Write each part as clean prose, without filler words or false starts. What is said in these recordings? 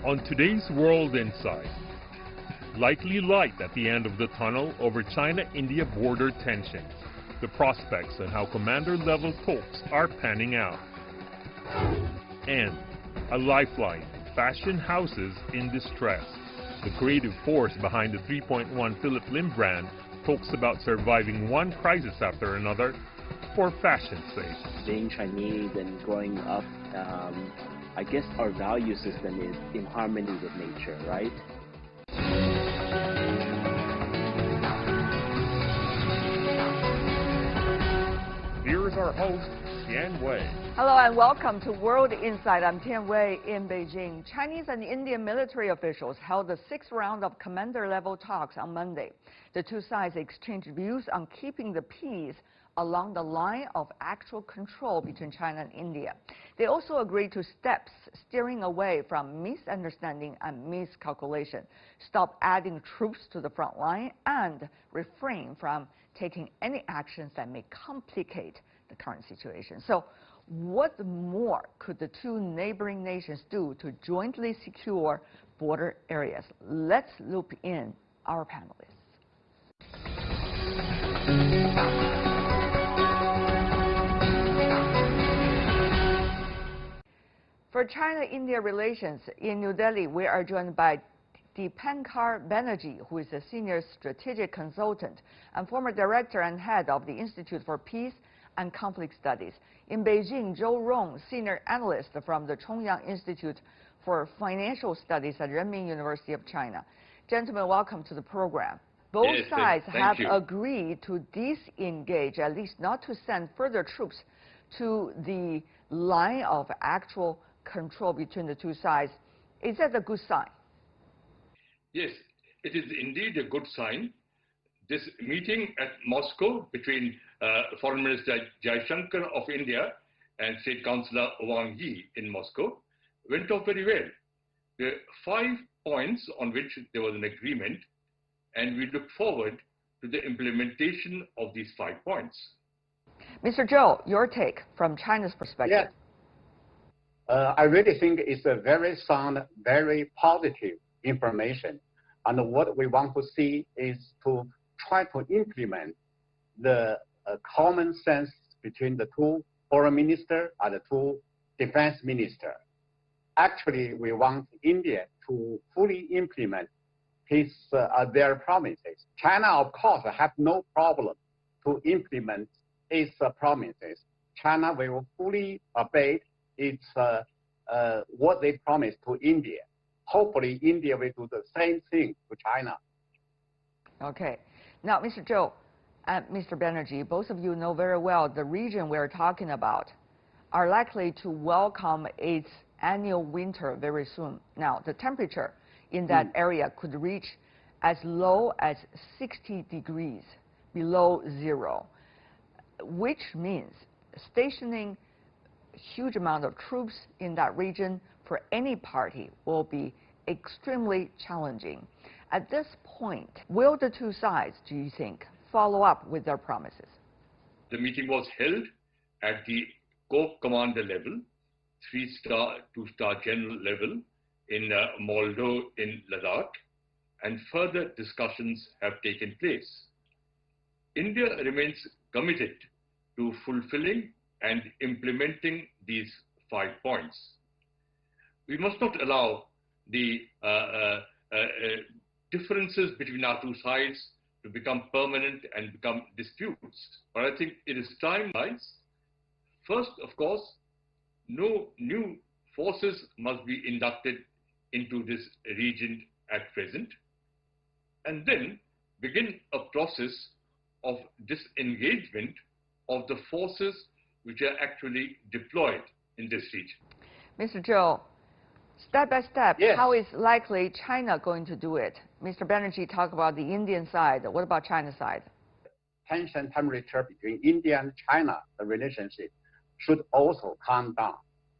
On today's World Insight, likely light at the end of the tunnel over China-India border tensions, the prospects and how commander-level talks are panning out, and a lifeline, fashion houses in distress. The creative force behind the 3.1 Philip Lim brand talks about surviving one crisis after another for fashion's sake. Being Chinese and growing up, I guess our value system is in harmony with nature, right? Here's our host, Tian Wei. Hello and welcome to World Insight. I'm Tian Wei in Beijing. Chinese and Indian military officials held the sixth round of commander-level talks on Monday. The two sides exchanged views on keeping the peace along the line of actual control between China and India. They also agreed to steps steering away from misunderstanding and miscalculation, stop adding troops to the front line, and refrain from taking any actions that may complicate the current situation. So what more could the two neighboring nations do to jointly secure border areas? Let's loop in our panelists. For China-India relations in New Delhi, we are joined by Deepankar Banerjee, who is a senior strategic consultant and former director and head of the Institute for Peace and Conflict Studies. In Beijing, Zhou Rong, senior analyst from the Chongyang Institute for Financial Studies at Renmin University of China. Gentlemen, welcome to the program. Both sides have agreed to disengage, at least not to send further troops to the line of actual control between the two sides. Is that a good sign? Yes, it is indeed a good sign. This meeting at Moscow between Foreign Minister Jaishankar of India and State Councillor Wang Yi in Moscow went off very well. There are 5 points on which there was an agreement, and we look forward to the implementation of these 5 points. Mr. Zhou, your take from China's perspective. Yeah. I really think it's a very sound, very positive information. And what we want to see is to try to implement the common sense between the two foreign ministers and the two defense ministers. Actually, we want India to fully implement their promises. China, of course, have no problem to implement its promises. China will fully obey its what they promised to India. Hopefully, India will do the same thing to China. Okay. Now, Mr. Zhou and Mr. Banerjee, both of you know very well the region we're talking about are likely to welcome its annual winter very soon. Now, the temperature in that area could reach as low as 60 degrees, below zero, which means stationing huge amount of troops in that region for any party will be extremely challenging. At this point, will the two sides, do you think, follow up with their promises? The meeting was held at the corp commander level, 3-star, 2-star general level in Moldo in Ladakh, and further discussions have taken place. India remains committed to fulfilling and implementing these 5 points. We must not allow the differences between our two sides to become permanent and become disputes. But I think it is time, guys. First, of course, no new forces must be inducted into this region at present, and then begin a process of disengagement of the forces which are actually deployed in this region. Mr. Zhou, step by step, yes. How is likely China going to do it? Mr. Banerjee talked about the Indian side. What about China's side? Tension temperature between India and China, the relationship, should also calm down.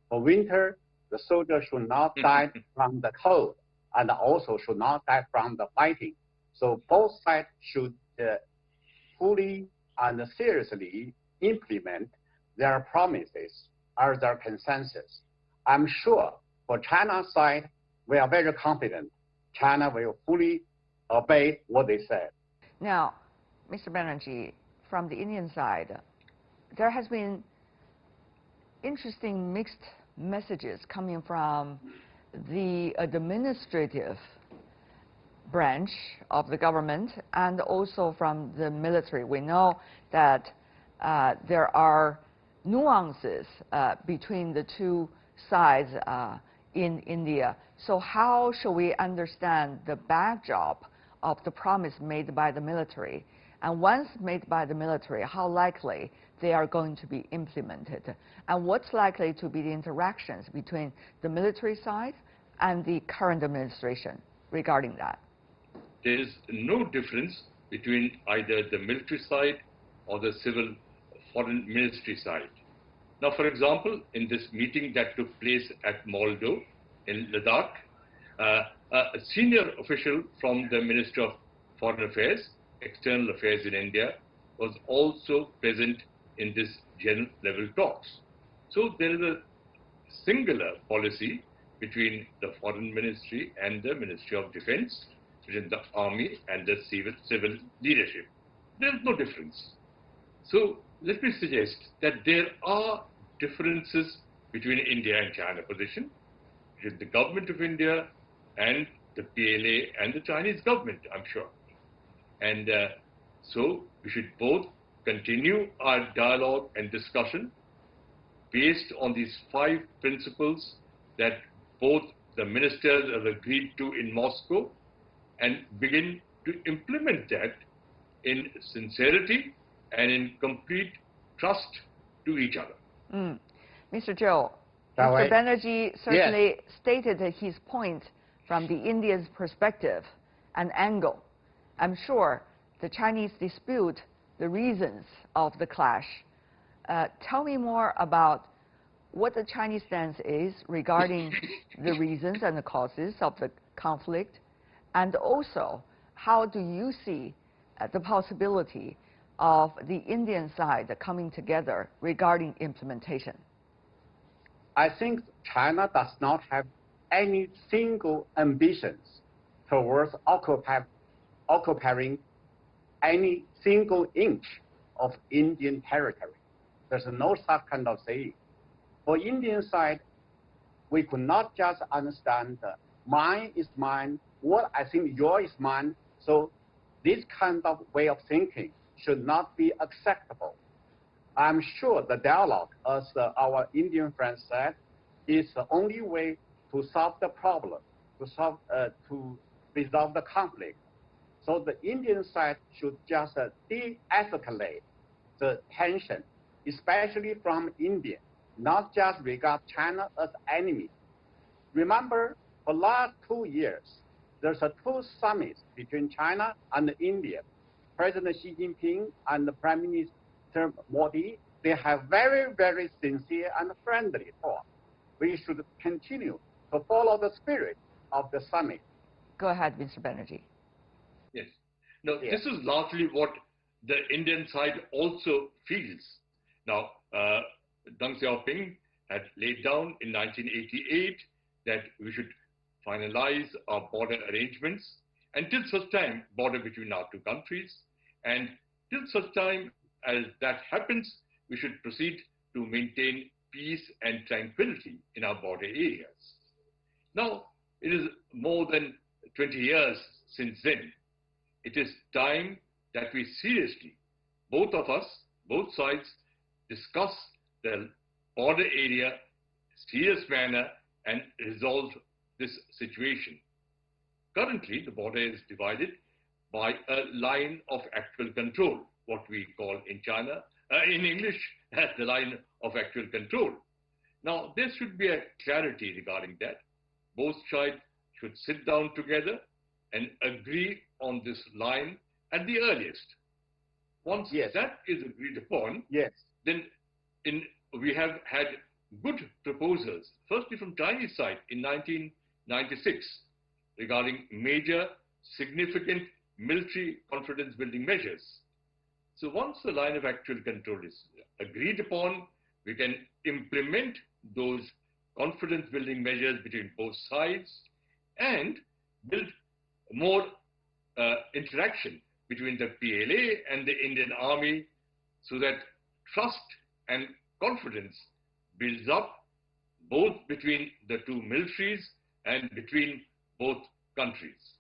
For winter, the soldiers should not die from the cold and also should not die from the fighting. So both sides should fully and seriously implement their promises or their consensus. I'm sure for China's side, we are very confident China will fully obey what they said. Now, Mr. Banerjee, from the Indian side, there has been interesting mixed messages coming from the administrative branch of the government and also from the military. We know that there are nuances between the two sides in India. So how should we understand the backdrop of the promise made by the military? And once made by the military, how likely they are going to be implemented? And what's likely to be the interactions between the military side and the current administration regarding that? There is no difference between either the military side or the civil foreign ministry side. Now, for example, in this meeting that took place at Moldo in Ladakh, a senior official from the Ministry of Foreign Affairs, External Affairs in India, was also present in this general level talks. So there is a singular policy between the Foreign Ministry and the Ministry of Defense, between the army and the civil leadership. There is no difference. So let me suggest that there are differences between India and China position, between the government of India and the PLA and the Chinese government, I'm sure. And so we should both continue our dialogue and discussion based on these 5 principles that both the ministers have agreed to in Moscow, and begin to implement that in sincerity and in complete trust to each other. Mr. Zhou, Mr. Banerjee certainly stated his point from the India's perspective and angle. I'm sure the Chinese dispute the reasons of the clash. Tell me more about what the Chinese stance is regarding the reasons and the causes of the conflict, and also how do you see the possibility of the Indian side coming together regarding implementation? I think China does not have any single ambitions towards occupying any single inch of Indian territory. There's no such kind of saying. For Indian side, we could not just understand mine is mine, what I think yours is mine. So this kind of way of thinking should not be acceptable. I'm sure the dialogue, as our Indian friends said, is the only way to solve the problem, to resolve the conflict. So the Indian side should just de-escalate the tension, especially from India, not just regard China as enemy. Remember, for the last 2 years, there's 2 summits between China and India. President Xi Jinping and the Prime Minister Modi, they have very, very sincere and friendly talk. We should continue to follow the spirit of the summit. Go ahead, Mr. Banerjee. Yes. Now, this is largely what the Indian side also feels. Now, Deng Xiaoping had laid down in 1988 that we should finalize our border arrangements until such time, border between our 2 countries, and till such time as that happens, we should proceed to maintain peace and tranquility in our border areas. Now, it is more than 20 years since then. It is time that we seriously, both of us, both sides, discuss the border area serious manner and resolve this situation. Currently, the border is divided by a line of actual control, what we call in China, in English, as the line of actual control. Now, there should be a clarity regarding that. Both sides should sit down together and agree on this line at the earliest. Once that is agreed upon, then we have had good proposals, firstly from Chinese side in 1996 regarding major significant military confidence building measures. So once the line of actual control is agreed upon, we can implement those confidence building measures between both sides and build more interaction between the PLA and the Indian Army so that trust and confidence builds up both between the two militaries and between both countries.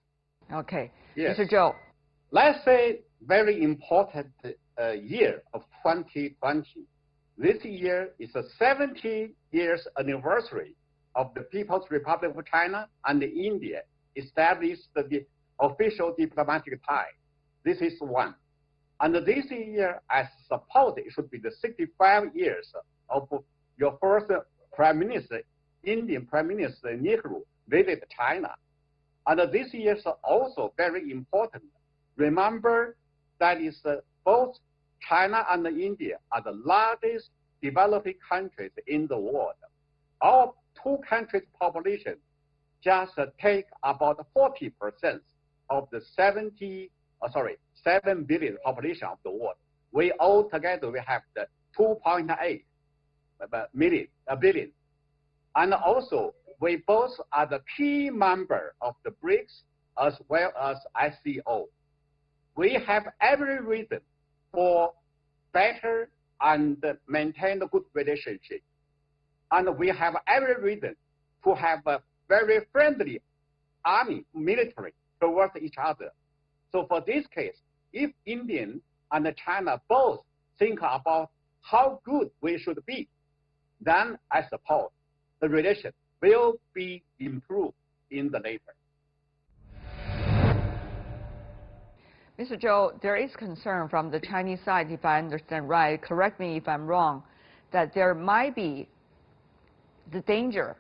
Okay. Yes. Mr. Zhou. Let's say very important year of 2020. This year is the 70 years anniversary of the People's Republic of China and India established the official diplomatic tie. This is one. And this year, I suppose it should be the 65 years of your first Prime Minister, Indian Prime Minister Nehru, visit China. And this year is also very important. Remember that is both China and India are the largest developing countries in the world. Our two countries' population just take about 40% of the 7 billion population of the world. We all together, we have the 2.8 billion. And also, we both are the key member of the BRICS as well as SCO. We have every reason for better and maintain a good relationship. And we have every reason to have a very friendly army, military towards each other. So for this case, if India and China both think about how good we should be, then I suppose the relation will be improved in the later. Mr. Zhou, there is concern from the Chinese side, if I understand right, correct me if I'm wrong, that there might be the danger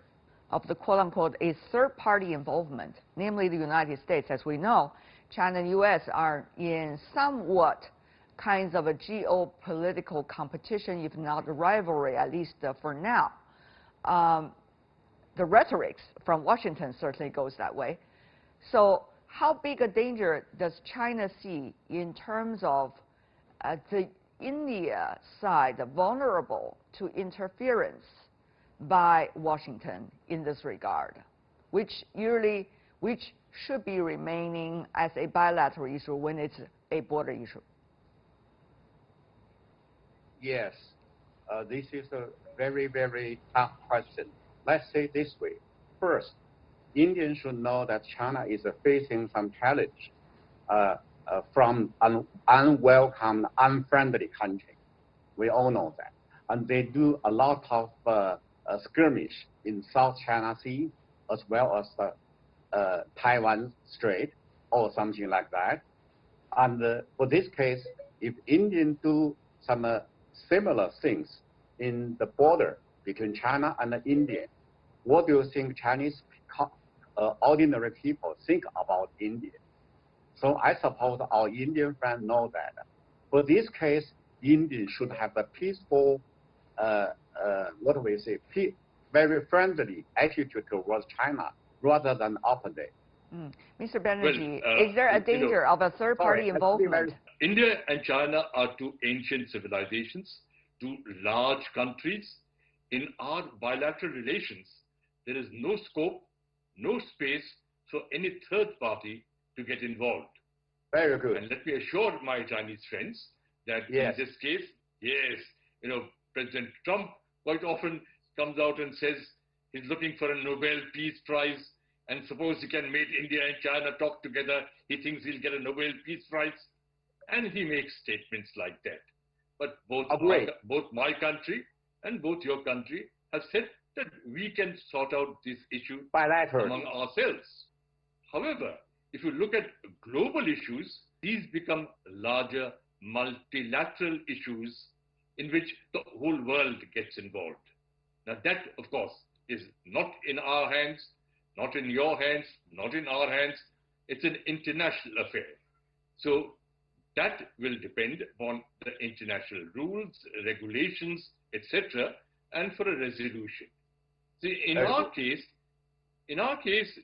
of the quote-unquote a third-party involvement, namely the United States. As we know, China and U.S. are in somewhat kinds of a geopolitical competition, if not a rivalry, at least for now. The rhetoric from Washington certainly goes that way. So how big a danger does China see in terms of the India side vulnerable to interference by Washington in this regard, which should be remaining as a bilateral issue when it's a border issue? Yes, this is a very, very tough question. Let's say this way. First, Indians should know that China is facing some challenge from an unwelcome, unfriendly country. We all know that. And they do a lot of skirmish in South China Sea, as well as the Taiwan Strait, or something like that. And for this case, if Indians do some similar things in the border between China and India, what do you think Chinese ordinary people think about India? So I suppose our Indian friends know that. For this case, India should have a peaceful, very friendly attitude towards China rather than opposite. Mr. Banerjee, is there a danger of a third-party involvement? India and China are two ancient civilizations, two large countries. In our bilateral relations, there is no scope, no space for any third party to get involved. Very good. And let me assure my Chinese friends that yes. in this case, yes, President Trump quite often comes out and says he's looking for a Nobel Peace Prize, and suppose he can make India and China talk together, he thinks he'll get a Nobel Peace Prize, and he makes statements like that. But both my country and both your country have said that we can sort out this issue among ourselves. However, if you look at global issues, these become larger multilateral issues in which the whole world gets involved. Now that, of course, is not in our hands, not in your hands, not in our hands. It's an international affair. So that will depend upon the international rules, regulations, etc., and for a resolution. See, in our case,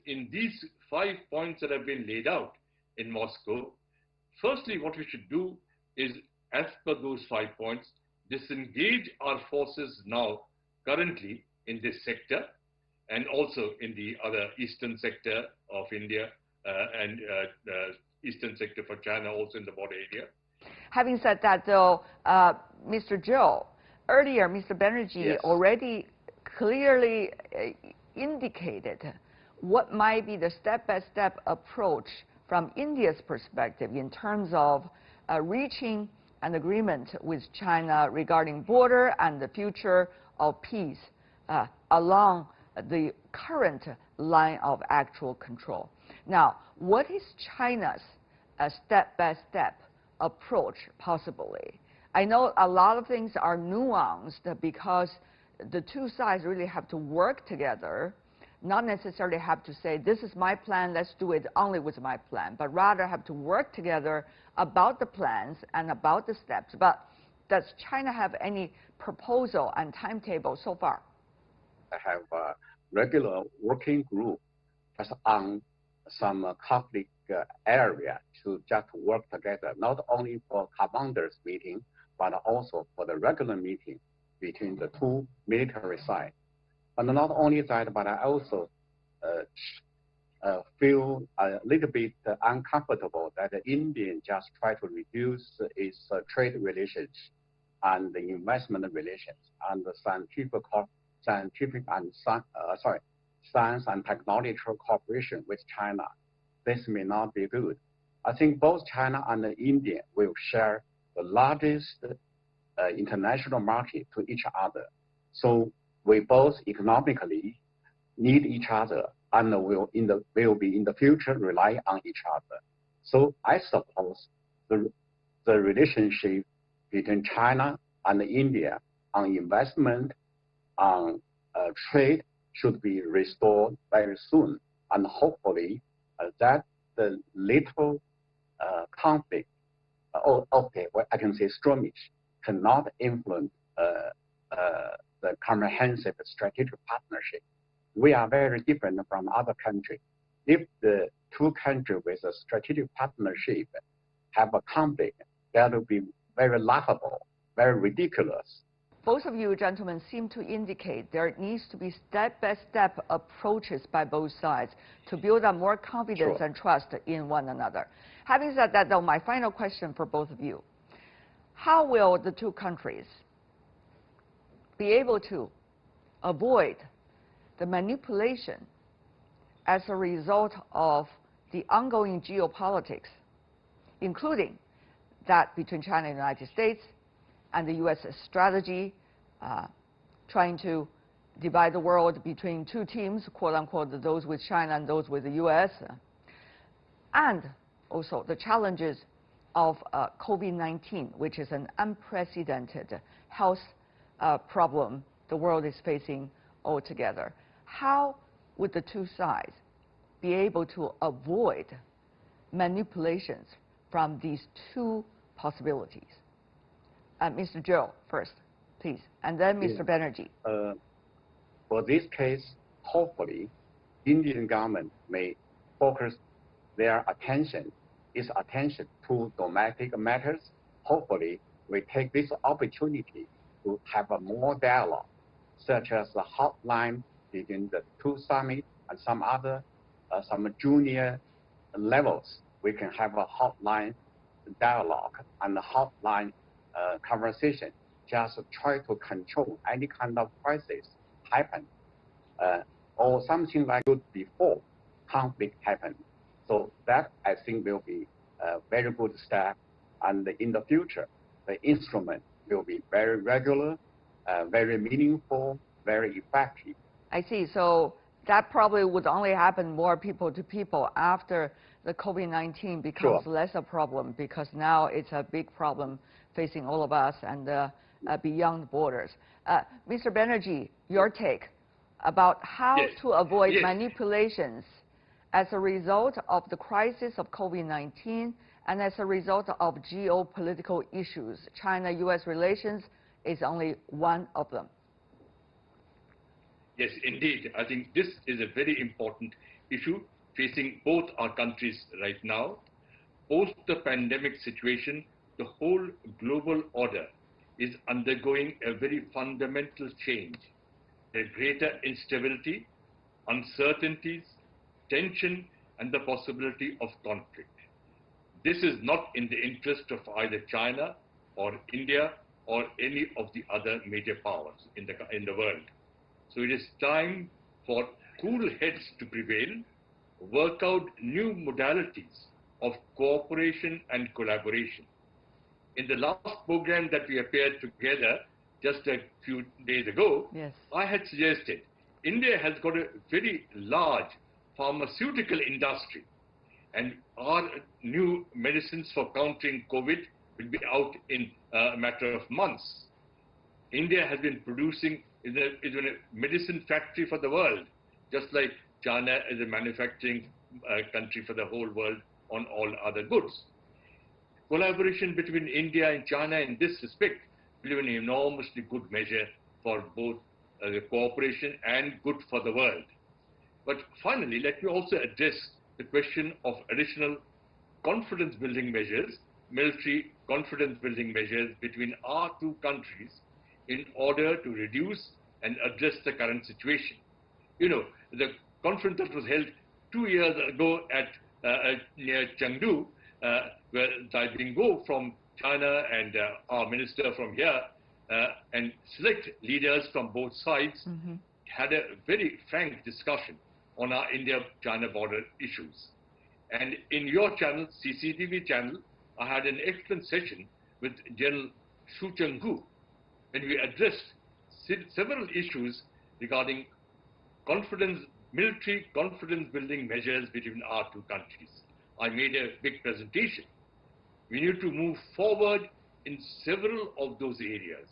in these 5 points that have been laid out in Moscow, firstly, what we should do is, as per those 5 points, disengage our forces now, currently, in this sector, and also in the other eastern sector of India and eastern sector for China, also in the border area. Having said that, though, Mr. Zhou, earlier Mr. Banerjee Yes. already clearly indicated what might be the step-by-step approach from India's perspective in terms of reaching an agreement with China regarding border and the future of peace along the current line of actual control. Now, what is China's step-by-step approach possibly? I know a lot of things are nuanced because the two sides really have to work together, not necessarily have to say, this is my plan, let's do it only with my plan, but rather have to work together about the plans and about the steps. But does China have any proposal and timetable so far? I have a regular working group just on some conflict area to just work together, not only for commanders meeting, but also for the regular meeting between the two military sides. And not only that, but I also feel a little bit uncomfortable that India just try to reduce its trade relations and the investment relations and the science and technology cooperation with China. This may not be good. I think both China and India will share the largest international market to each other. So we both economically need each other and will be in the future rely on each other. So I suppose the relationship between China and India on investment, on trade should be restored very soon. And hopefully that the little conflict, I can say skirmish, cannot influence the comprehensive strategic partnership. We are very different from other countries. If the two countries with a strategic partnership have a conflict, that will be very laughable, very ridiculous. Both of you gentlemen seem to indicate there needs to be step-by-step approaches by both sides to build up more confidence and trust in one another. Having said that, though, my final question for both of you. How will the two countries be able to avoid the manipulation as a result of the ongoing geopolitics, including that between China and the United States, and the U.S. strategy, trying to divide the world between two teams, quote-unquote, those with China and those with the U.S., and also the challenges of COVID-19, which is an unprecedented health problem the world is facing altogether. How would the two sides be able to avoid manipulations from these two possibilities? Mr. Zhou first, please, and then Mr. Banerjee. For this case, hopefully, Indian government may focus its attention to domestic matters. Hopefully, we take this opportunity to have a more dialogue, such as the hotline between the two summits and some other, some junior levels. We can have a hotline dialogue and a hotline conversation, just try to control any kind of crisis happen, or something like good before conflict happen. So that I think will be a very good step, and in the future, the instrument will be very regular, very meaningful, very effective. I see. So that probably would only happen more people to people after the COVID-19 becomes less a problem, because now it's a big problem facing all of us and beyond borders. Mr. Banerjee, your take about how to avoid manipulations as a result of the crisis of COVID-19 and as a result of geopolitical issues. China-U.S. relations is only one of them. Yes, indeed. I think this is a very important issue facing both our countries right now. Post the pandemic situation, the whole global order is undergoing a very fundamental change. A greater instability, uncertainties, tension, and the possibility of conflict. This is not in the interest of either China or India or any of the other major powers in the world. So it is time for cool heads to prevail, work out new modalities of cooperation and collaboration. In the last program that we appeared together just a few days ago, yes, I had suggested India has got a very large pharmaceutical industry, and our new medicines for countering COVID will be out in a matter of months. India has been producing, is a medicine factory for the world, just like China is a manufacturing country for the whole world on all other goods. Collaboration between India and China in this respect will be an enormously good measure for both the cooperation and good for the world. But finally, let me also address the question of additional confidence building measures, military confidence building measures between our two countries in order to reduce and address the current situation. You know, the conference that was held 2 years ago at near Chengdu, where Tsai Ing-wen from China and our minister from here and select leaders from both sides had a very frank discussion on our India-China border issues. And in your channel, CCTV channel, I had an excellent session with General Su Cheng-hu, when we addressed several issues regarding military confidence building measures between our two countries. I made a big presentation. We need to move forward in several of those areas.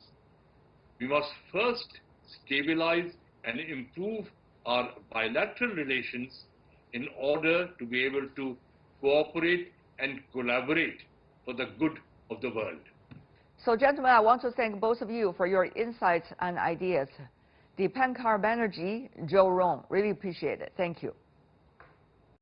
We must first stabilize and improve our bilateral relations in order to be able to cooperate and collaborate for the good of the world. So, gentlemen, I want to thank both of you for your insights and ideas. Dipankar Banerjee, Joe Rong, really appreciate it. Thank you.